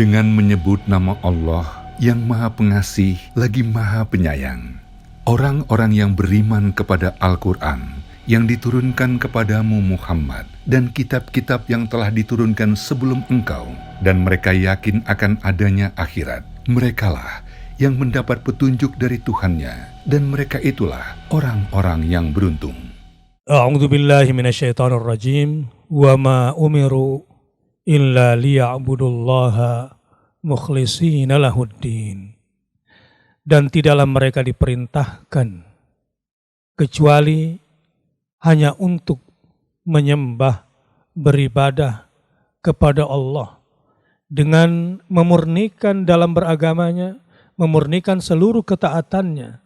Dengan menyebut nama Allah yang Maha Pengasih lagi Maha Penyayang. Orang-orang yang beriman kepada Al-Quran yang diturunkan kepadamu Muhammad dan kitab-kitab yang telah diturunkan sebelum engkau, dan mereka yakin akan adanya akhirat. Merekalah yang mendapat petunjuk dari Tuhannya, dan mereka itulah orang-orang yang beruntung. A'udzu billahi minasyaitonir rajim. Wa ma umiru illa liya'budullaha mukhlishina lahuddin. Dan tidaklah mereka diperintahkan kecuali hanya untuk menyembah, beribadah kepada Allah dengan memurnikan dalam beragamanya, memurnikan seluruh ketaatannya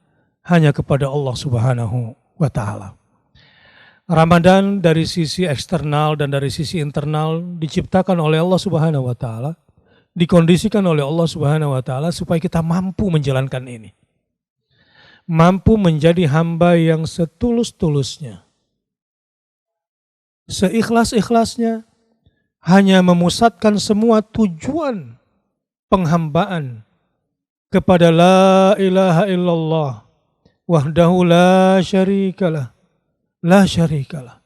hanya kepada Allah Subhanahu wa Ta'ala. Ramadan dari sisi eksternal dan dari sisi internal diciptakan oleh Allah Subhanahu wa Ta'ala, dikondisikan oleh Allah Subhanahu wa Ta'ala supaya kita mampu menjalankan ini. Mampu menjadi hamba yang setulus-tulusnya, seikhlas-ikhlasnya, hanya memusatkan semua tujuan penghambaan kepada la ilaha illallah wahdahu la syarikalah. La syarikalah,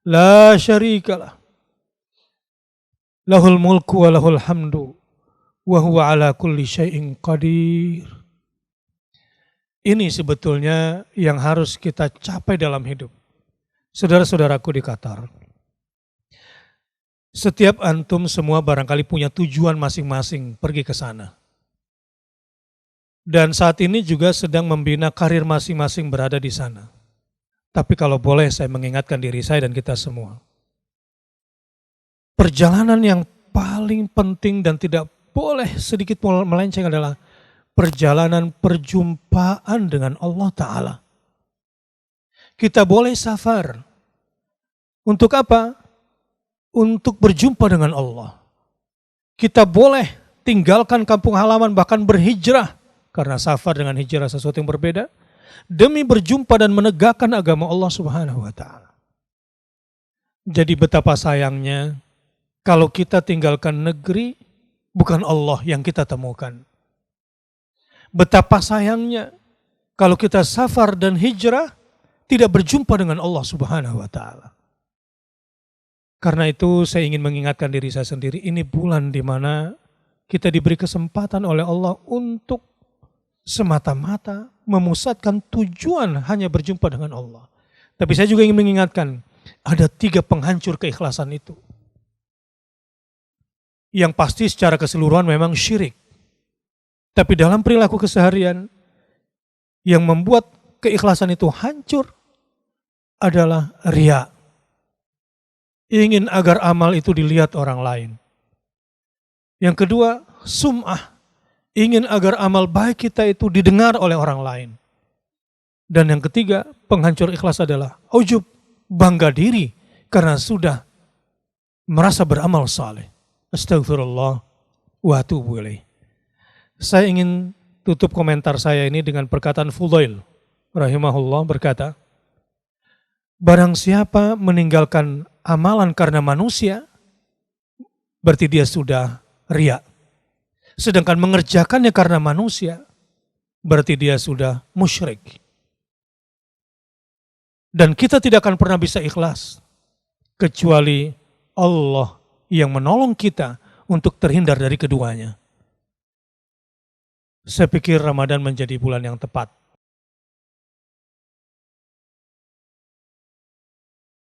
la syarikalah, lahul mulku wa lahul hamdu, wa huwa ala kulli syai'in qadir. Ini sebetulnya yang harus kita capai dalam hidup. Saudara-saudaraku di Qatar, setiap antum semua barangkali punya tujuan masing-masing pergi ke sana. Dan saat ini juga sedang membina karir masing-masing berada di sana. Tapi kalau boleh saya mengingatkan diri saya dan kita semua. Perjalanan yang paling penting dan tidak boleh sedikit melenceng adalah perjalanan perjumpaan dengan Allah Ta'ala. Kita boleh safar. Untuk apa? Untuk berjumpa dengan Allah. Kita boleh tinggalkan kampung halaman, bahkan berhijrah. Karena safar dengan hijrah sesuatu yang berbeda. Demi berjumpa dan menegakkan agama Allah Subhanahu wa Ta'ala. Jadi betapa sayangnya kalau kita tinggalkan negeri, bukan Allah yang kita temukan. Betapa sayangnya kalau kita safar dan hijrah, tidak berjumpa dengan Allah Subhanahu wa Ta'ala. Karena itu saya ingin mengingatkan diri saya sendiri, ini bulan di mana kita diberi kesempatan oleh Allah untuk semata-mata memusatkan tujuan hanya berjumpa dengan Allah. Tapi saya juga ingin mengingatkan, ada 3 penghancur keikhlasan itu. Yang pasti secara keseluruhan memang syirik. Tapi dalam perilaku keseharian, yang membuat keikhlasan itu hancur adalah riya. Ingin agar amal itu dilihat orang lain. Yang kedua, sum'ah. Ingin agar amal baik kita itu didengar oleh orang lain. Dan yang ketiga, penghancur ikhlas adalah ujub, bangga diri karena sudah merasa beramal saleh. Astagfirullah wa atubu ilaih. Saya ingin tutup komentar saya ini dengan perkataan Fudail rahimahullah berkata, barang siapa meninggalkan amalan karena manusia, berarti dia sudah riya. Sedangkan mengerjakannya karena manusia, berarti dia sudah musyrik. Dan kita tidak akan pernah bisa ikhlas, kecuali Allah yang menolong kita untuk terhindar dari keduanya. Saya pikir Ramadan menjadi bulan yang tepat